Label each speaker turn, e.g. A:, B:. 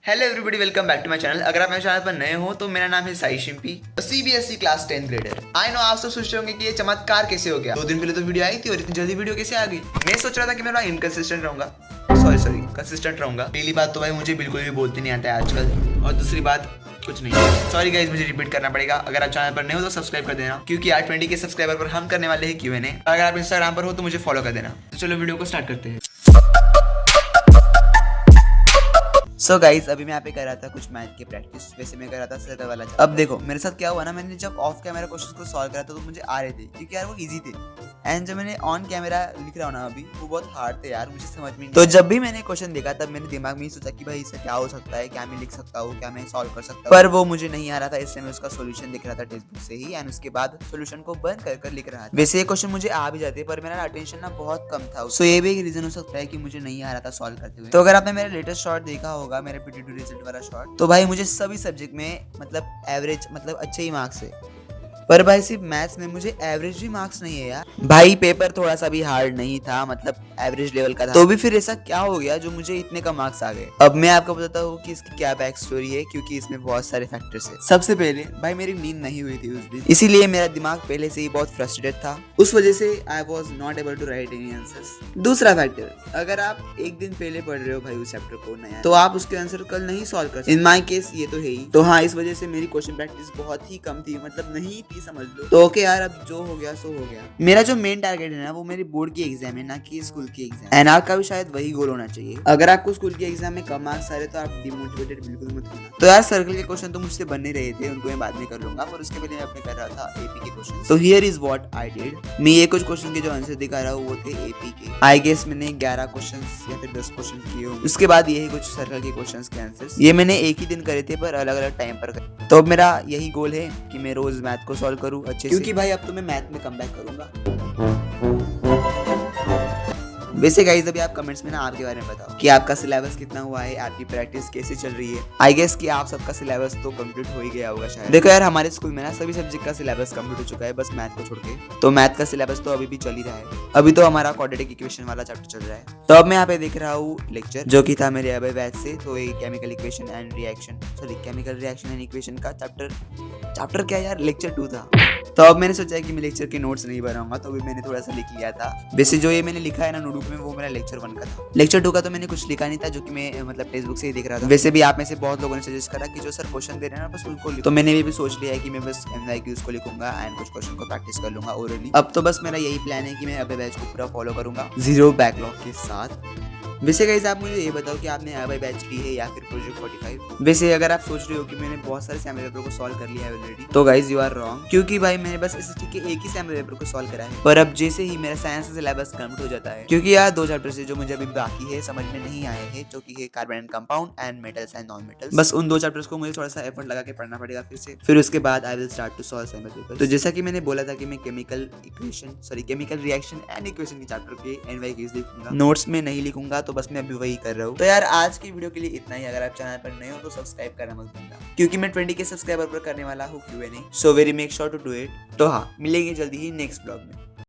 A: Hello everybody, welcome back to my channel. अगर आप मेरे चैनल पर नए हो तो मेरा नाम है Sai Shimpi, CBSE class 10 grader. I know आप सब सोच रहे होंगे कि ये चमत्कार कैसे हो गया। 2 दिन पहले तो वीडियो आई थी और इतनी जल्दी वीडियो कैसे आ गई। मैं सोच रहा था कि मैं थोड़ा इनकंसिस्टेंट रहूंगा, कंसिस्टेंट रहूंगा। पहली बात तो भाई मुझे बिल्कुल भी बोलते नहीं आता है आजकल, और दूसरी बात कुछ नहीं। सॉरी गाइस, मुझे रिपीट करना पड़ेगा। अगर आप चैनल पर नए हो तो सब्सक्राइब कर देना, क्योंकि आज 20 के सब्सक्राइबर पर हम करने वाले हैं Q&A। अगर आप इंस्टाग्राम पर हो तो मुझे फॉलो कर देना। तो चलो वीडियो को स्टार्ट करते हैं। सो गाइज, अभी मैं यहाँ पे कर रहा था कुछ मैथ की प्रैक्टिस। वैसे मैं कर रहा था सर्कल वाला। अब देखो मेरे साथ क्या हुआ ना, मैंने जब ऑफ कैमरा क्वेश्चंस को सॉल्व करा था तो मुझे आ रहे थे, क्योंकि यार वो इजी थे। एंड जब मैंने ऑन कैमरा लिख रहा हूँ ना अभी, वो बहुत हार्ड थे यार, मुझे समझ में नहीं। तो जब भी मैंने क्वेश्चन देखा तब मैंने दिमाग में ही सोचा कि भाई इससे क्या हो सकता है, क्या मैं लिख सकता हूँ, क्या मैं सॉल्व कर सकता हूँ। पर वो मुझे नहीं आ रहा था, इसलिए मैं उसका सोल्यूशन दिख रहा था टेक्स्ट बुक से ही। एंड उसके बाद सोल्यूशन को बंद कर लिख रहा था। वैसे ये क्वेश्चन मुझे आ भी जाते, पर मेरा अटेंशन ना बहुत कम था। सो ये भी एक रीजन हो सकता है कि मुझे नहीं आ रहा था सॉल्व करते हुए। तो अगर आपने मेरा लेटेस्ट शॉर्ट देखा होगा, मेरे पीटी रिजल्ट वाला शॉर्ट, तो भाई मुझे सभी सब्जेक्ट में मतलब एवरेज, मतलब अच्छे ही मार्क्स है। पर भाई सिर्फ मैथ्स में मुझे एवरेज भी मार्क्स नहीं है यार। भाई पेपर थोड़ा सा भी हार्ड नहीं था, मतलब एवरेज लेवल का था। तो भी फिर ऐसा क्या हो गया जो मुझे इतने कम मार्क्स आ गए। अब मैं आपको बताता हूँ कि इसकी क्या बैक स्टोरी है, क्योंकि इसमें बहुत सारे फैक्टर्स है। सबसे पहले भाई मेरी नींद नहीं हुई थी उस दिन, इसीलिए मेरा दिमाग पहले से ही बहुत फ्रस्ट्रेटेड था। उस वजह से I was not able to write any answers. दूसरा फैक्टर, अगर आप एक दिन पहले पढ़ रहे हो भाई उस चैप्टर को नया, तो आप उसके आंसर कल नहीं सॉल्व कर सकते। इन माई केस ये तो है ही। तो हाँ, इस वजह से मेरी क्वेश्चन प्रैक्टिस बहुत ही कम थी, मतलब नहीं थी समझ लो। तो ओके यार, अब जो हो गया सो हो गया। मेरा जो मेन टारगेट है ना, वो मेरी बोर्ड की एग्जाम है, ना कि स्कूल की एग्जाम। एंड आपका भी शायद वही गोल होना चाहिए। अगर आपको स्कूल की एग्जाम में कम मार्क्स आ रहे तो आप डिमोटिवेटेड बिल्कुल मत होना। तो यार सर्कल के क्वेश्चन तो मुझसे बन नहीं रहे थे, उनको मैं बाद में कर लूंगा। पर उसके पहले मैं अपने कर रहा था एपी के क्वेश्चन। तो here is what I did. मैं ये कुछ क्वेश्चन के जो आंसर दिखा रहा हूँ वो थे एपी के। आई गेस मैंने 11 क्वेश्चन या फिर 10 क्वेश्चन किए होंगे। उसके बाद यही कुछ सर्कल के क्वेश्चन के आंसर्स, ये मैंने एक ही दिन करे थे पर अलग अलग टाइम पर करे। तो अब मेरा यही गोल है कि मैं रोज मैथ को सॉल्व करूँ अच्छे से, क्योंकि भाई अब तो मैं मैथ में कमबैक करूंगा। वैसे गाइस, अभी आप कमेंट्स में ना आपके बारे में बताओ कि आपका सिलेबस कितना हुआ है, आपकी प्रैक्टिस कैसे चल रही है। आई गेस कि आप सबका सिलेबस तो कंप्लीट हो ही गया होगा शायद। देखो यार, हमारे स्कूल में ना सभी सब्जेक्ट का सिलेबस कंप्लीट हो चुका है, बस मैथ को छोड़ के। तो मैथ का सिलेबस तो अभी भी चल ही रहा है। अभी तो हमारा क्वाड्रेटिक इक्वेशन वाला चैप्टर चल रहा है। तो अब मैं यहाँ पे देख रहा हूँ लेक्चर, जो कि था मेरे अभी बैच से। तो ये chemical equation and reaction, chemical reaction and equation का चैप्टर क्या यार, लेक्चर 2 था। तो अब मैंने सोचा है कि मैं लेक्चर के नोट्स नहीं बनाऊंगा, तो अभी मैंने थोड़ा सा लिख लिया था। वैसे जो ये मैंने लिखा है ना नोटबुक में, वो मेरा लेक्चर 1 का था। लेक्चर 2 का तो मैंने कुछ लिखा नहीं था, जो कि मैं मतलब टेक्स्ट बुक से ही देख रहा था। वैसे भी आप में से बहुत लोगों ने सजेस्ट करा कि जो सर क्वेश्चन दे रहे हैं ना बस उनको लिखो। तो मैंने भी सोच लिया है कि मैं बस MCQs को लिखूंगा एंड कुछ क्वेश्चन को प्रैक्टिस कर लूंगा ओरली। अब तो बस मेरा यही प्लान है कि मैं अबे बैच को पूरा फॉलो करूंगा 0 बैकलॉग के साथ। वैसे गाइस, आप मुझे ये बताओ कि आपने अबे बैच ली है या फिर प्रोजेक्ट 45। वैसे अगर आप सोच रहे हो कि मैंने बहुत सारे सैम्पल पेपर को सॉल्व कर लिया है ऑलरेडी, तो गाइस यू आर रॉन्ग, क्योंकि भाई मैंने बस SST के एक ही सैम्पल पेपर को सॉल्व करा है। पर अब जैसे ही मेरा साइंस का सिलेबस कंप्लीट हो जाता है, क्योंकि यार 2 चैप्टर से जो मुझे अभी बाकी है समझ में नहीं आए हैं, जो कि है carbon and compound and metals and non metals. बस उन 2 चैप्टर्स को मुझे थोड़ा सा एफर्ट लगा के पढ़ना पड़ेगा फिर से। फिर उसके बाद I will start to solve sample paper. तो जैसा कि मैंने बोला था कि मैं केमिकल रिएक्शन एंड इक्वेशन के चैप्टर के NYQs लिखूंगा, नोट्स में नहीं लिखूंगा। तो बस मैं अभी वही कर रहा हूँ। तो यार आज की वीडियो के लिए इतना ही। अगर आप चैनल पर नए हो तो सब्सक्राइब करना मत भूलना, क्योंकि मैं 20 के सब्सक्राइबर पर करने वाला हूँ Q&A। So very make sure to do it. तो हाँ, मिलेंगे जल्दी ही नेक्स्ट ब्लॉग में।